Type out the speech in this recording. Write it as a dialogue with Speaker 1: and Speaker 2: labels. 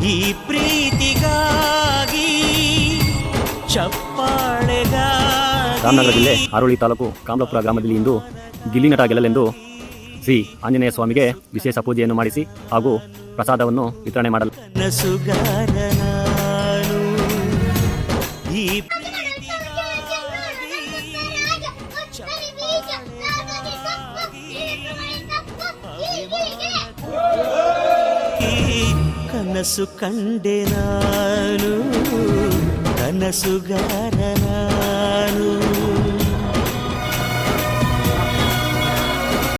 Speaker 1: ಈ ಪ್ರೀತಿಗಾಗಿ ಚಪ್ಪಾಳೆಗಾಗಿ.
Speaker 2: ರಾಮನಗರ ಜಿಲ್ಲೆ ಆರೋಳಿ ತಾಲೂಕು ಕಾಮಲಾಪುರ ಗ್ರಾಮದಲ್ಲಿ ಇಂದು ಗಿಲ್ಲಿ ನಟ ಗೆಲ್ಲಲೆಂದು ಶ್ರೀ ಆಂಜನೇಯ ಸ್ವಾಮಿಗೆ ವಿಶೇಷ ಪೂಜೆಯನ್ನು ಮಾಡಿಸಿ ಹಾಗೂ ಪ್ರಸಾದವನ್ನು ವಿತರಣೆ ಮಾಡಲು
Speaker 1: ಕನಸುಗಾರ ನಾನು ಈ ಕನಸು ಕಂಡೆ ನಾನು ಕನಸುಗಾರ